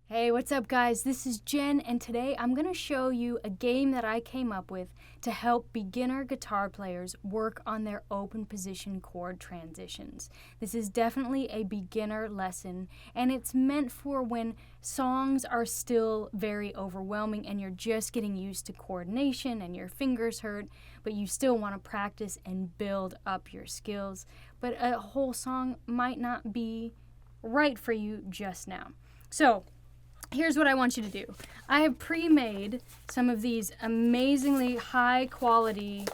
Hey, what's up guys? This is Jen, and today I'm going to show you a game that I came up with to help beginner guitar players work on their open position chord transitions. This is definitely a beginner lesson, and it's meant for when songs are still very overwhelming and you're just getting used to coordination and your fingers hurt, but you still want to practice and build up your skills. But a whole song might not be right for you just now. So, here's what I want you to do. I have pre-made some of these amazingly high quality,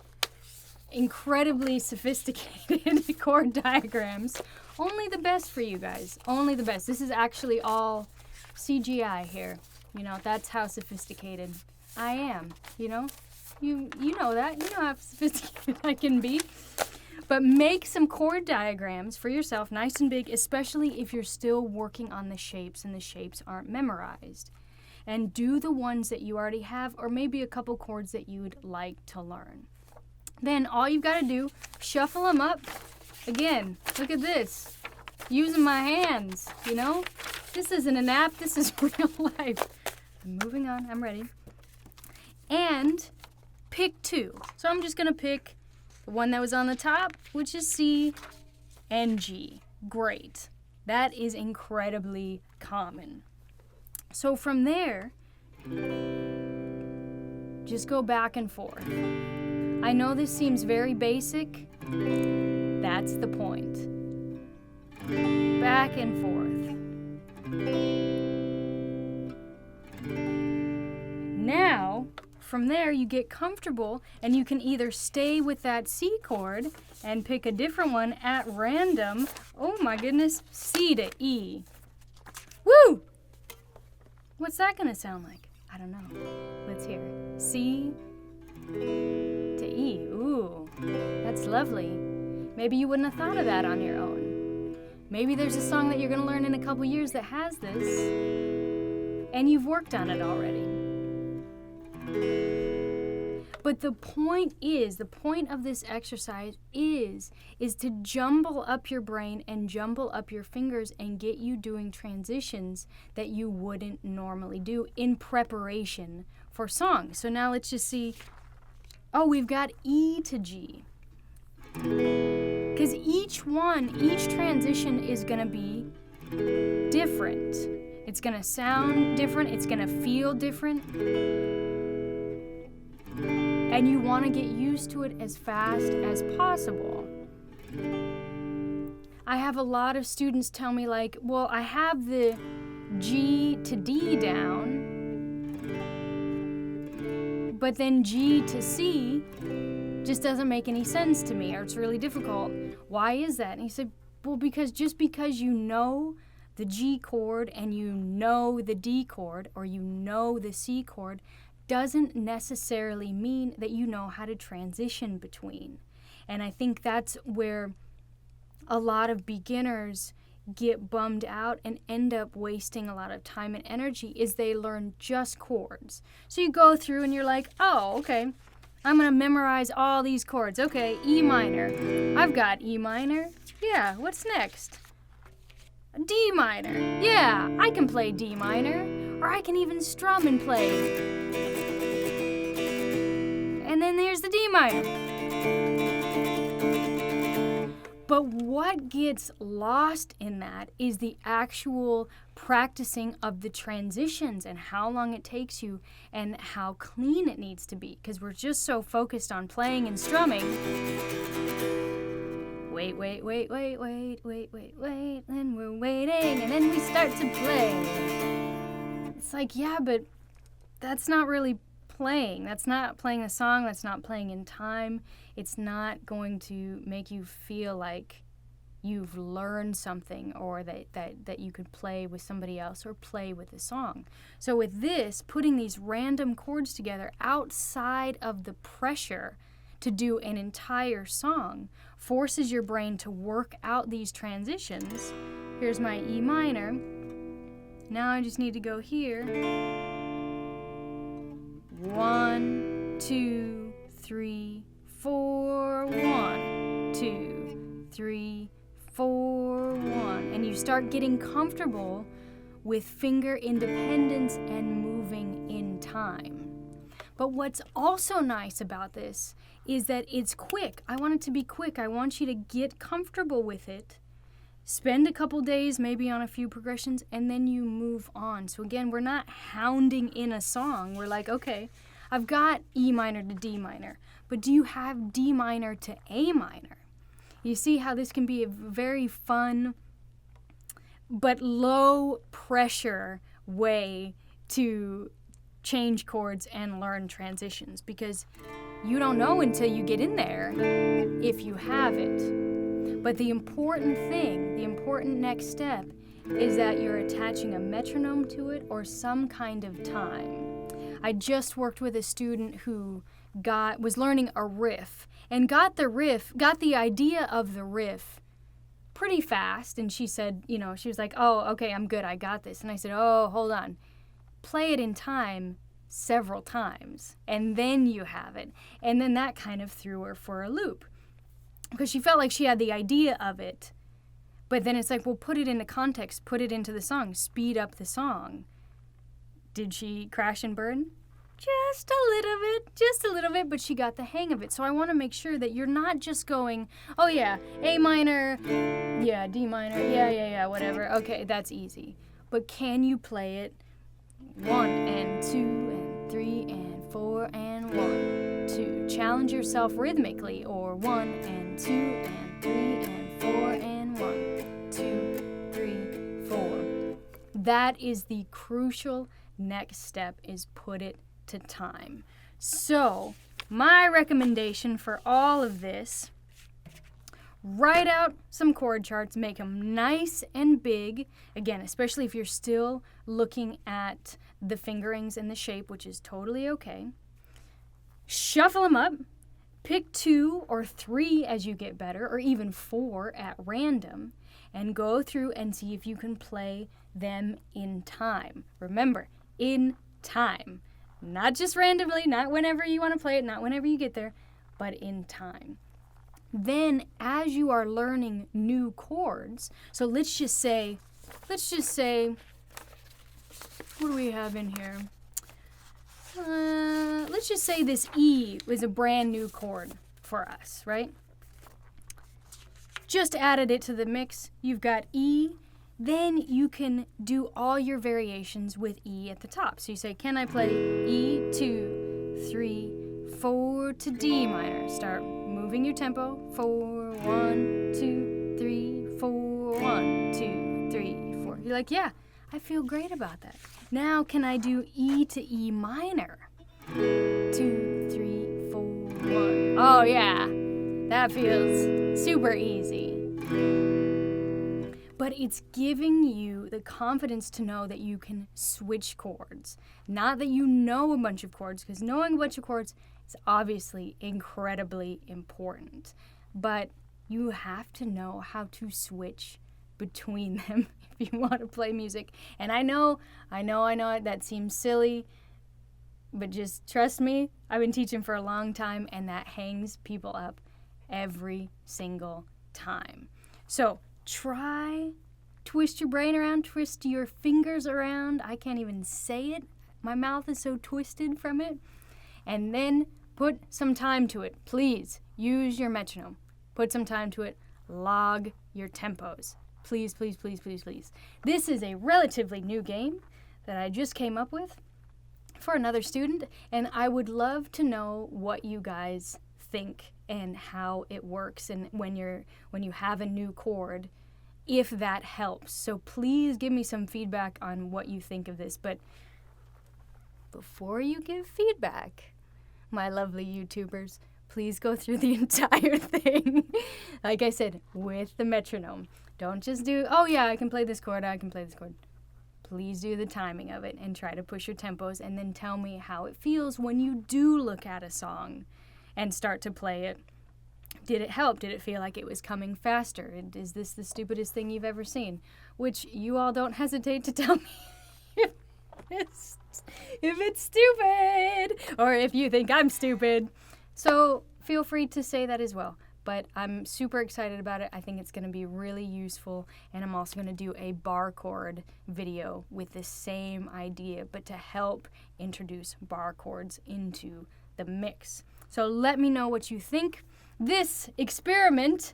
incredibly sophisticated chord diagrams. Only the best for you guys. Only the best. This is actually all CGI here. You know, that's how sophisticated I am. You know? You know that. You know how sophisticated I can be. But make some chord diagrams for yourself, nice and big, especially if you're still working on the shapes and the shapes aren't memorized. And do the ones that you already have, or maybe a couple chords that you'd like to learn. Then all you've got to do, shuffle them up. Again, look at this. Using my hands, you know? This isn't an app, this is real life. I'm moving on, I'm ready. And pick two. So I'm just going to pick the one that was on the top, which is C and G. Great. That is incredibly common. So from there, just go back and forth. I know this seems very basic. That's the point. Back and forth. Now, from there, you get comfortable and you can either stay with that C chord and pick a different one at random. Oh my goodness, C to E. Woo! What's that gonna sound like? I don't know. Let's hear. C to E. Ooh, that's lovely. Maybe you wouldn't have thought of that on your own. Maybe there's a song that you're gonna learn in a couple years that has this, and you've worked on it already. But the point of this exercise is to jumble up your brain and jumble up your fingers and get you doing transitions that you wouldn't normally do in preparation for songs. So now let's just see. Oh, we've got E to G. Because each transition is going to be different. It's going to sound different. It's going to feel different. And you want to get used to it as fast as possible. I have a lot of students tell me like, well, I have the G to D down, but then G to C just doesn't make any sense to me, or it's really difficult. Why is that? And he said, well, because just because you know the G chord and you know the D chord or you know the C chord doesn't necessarily mean that you know how to transition between. And I think that's where a lot of beginners get bummed out and end up wasting a lot of time and energy is they learn just chords. So you go through and you're like, oh, okay, I'm going to memorize all these chords. Okay, E minor. I've got E minor. Yeah, what's next? D minor. Yeah, I can play D minor. Or I can even strum and play. And then there's the D minor. But what gets lost in that is the actual practicing of the transitions and how long it takes you and how clean it needs to be, because we're just so focused on playing and strumming. Wait, then we're waiting, and then we start to play. It's like, yeah, but that's not really playing. That's not playing a song. That's not playing in time. It's not going to make you feel like you've learned something or that you could play with somebody else or play with a song. So with this, putting these random chords together outside of the pressure to do an entire song forces your brain to work out these transitions. Here's my E minor. Now I just need to go here. 1, 2, 3, 4, 1, 2, 3, 4, 1. And you start getting comfortable with finger independence and moving in time. But what's also nice about this is that it's quick. I want it to be quick. I want you to get comfortable with it. Spend a couple days maybe on a few progressions, and then you move on. So again, we're not hounding in a song. We're like, okay, I've got E minor to D minor, but do you have D minor to A minor? You see how this can be a very fun but low pressure way to change chords and learn transitions, because you don't know until you get in there if you have it. But the important thing, the important next step, is that you're attaching a metronome to it or some kind of time. I just worked with a student who was learning a riff and got the idea of the riff pretty fast, and she said, she was like, oh, okay, I'm good, I got this. And I said, oh, hold on. Play it in time several times, and then you have it. And then that kind of threw her for a loop, because she felt like she had the idea of it, but then it's like, well, put it into context, put it into the song, speed up the song. Did she crash and burn? Just a little bit, but she got the hang of it. So I want to make sure that you're not just going, oh yeah, A minor, yeah, D minor, yeah, whatever. Okay, that's easy. But can you play it 1 and 2 and 3 and 4 and 1, 2? Challenge yourself rhythmically, or 1 and 2 and 3 and 4 and 1, 2, 3, 4. That is the crucial next step, is put it to time. So my recommendation for all of this, write out some chord charts, make them nice and big, again, especially if you're still looking at the fingerings and the shape, which is totally okay. Shuffle them up, pick 2 or 3 as you get better, or even 4 at random, and go through and see if you can play them in time. Remember, in time. Not just randomly, not whenever you want to play it, not whenever you get there, but in time. Then, as you are learning new chords, so let's just say, what do we have in here? Let's just say this E was a brand new chord for us, right? Just added it to the mix. You've got E. Then you can do all your variations with E at the top. So you say, can I play E, 2, 3, 4 to D minor? Start moving your tempo. 4, 1, 2, 3, 4, 1, 2, 3, 4. You're like, yeah, I feel great about that. Now can I do E to E minor? 2, 3, 4, 1. Oh yeah, that feels super easy. But it's giving you the confidence to know that you can switch chords. Not that you know a bunch of chords, because knowing a bunch of chords is obviously incredibly important. But you have to know how to switch between them if you want to play music. And I know that seems silly, but just trust me, I've been teaching for a long time, and that hangs people up every single time. So twist your brain around, twist your fingers around. I can't even say it. My mouth is so twisted from it. And then put some time to it. Please use your metronome. Put some time to it. Log your tempos. Please, please, please, please, please. This is a relatively new game that I just came up with for another student, and I would love to know what you guys think and how it works, and when you have a new chord, if that helps. So please give me some feedback on what you think of this. But before you give feedback, my lovely YouTubers, please go through the entire thing. Like I said, with the metronome. Don't just do, oh yeah, I can play this chord, I can play this chord. Please do the timing of it and try to push your tempos, and then tell me how it feels when you do look at a song and start to play it. Did it help? Did it feel like it was coming faster? Is this the stupidest thing you've ever seen? Which you all don't hesitate to tell me if it's stupid, or if you think I'm stupid. So feel free to say that as well. but I'm super excited about it. I think it's going to be really useful, and I'm also going to do a bar chord video with the same idea, but to help introduce bar chords into the mix. So let me know what you think. This experiment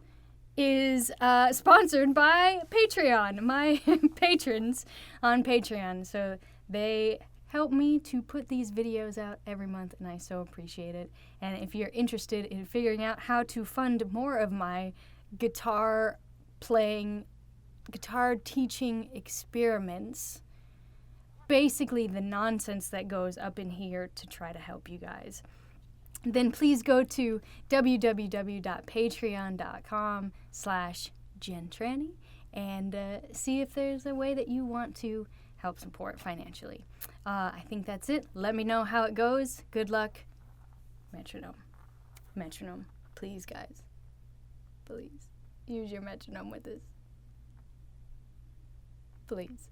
is sponsored by Patreon, my patrons on Patreon. So they help me to put these videos out every month, and I so appreciate it. And if you're interested in figuring out how to fund more of my guitar teaching experiments, basically the nonsense that goes up in here to try to help you guys, then please go to www.patreon.com/JenTrani and see if there's a way that you want to help support financially. I think that's it. Let me know how it goes. Good luck. Metronome. Metronome. Please, guys. Please. Use your metronome with this. Please.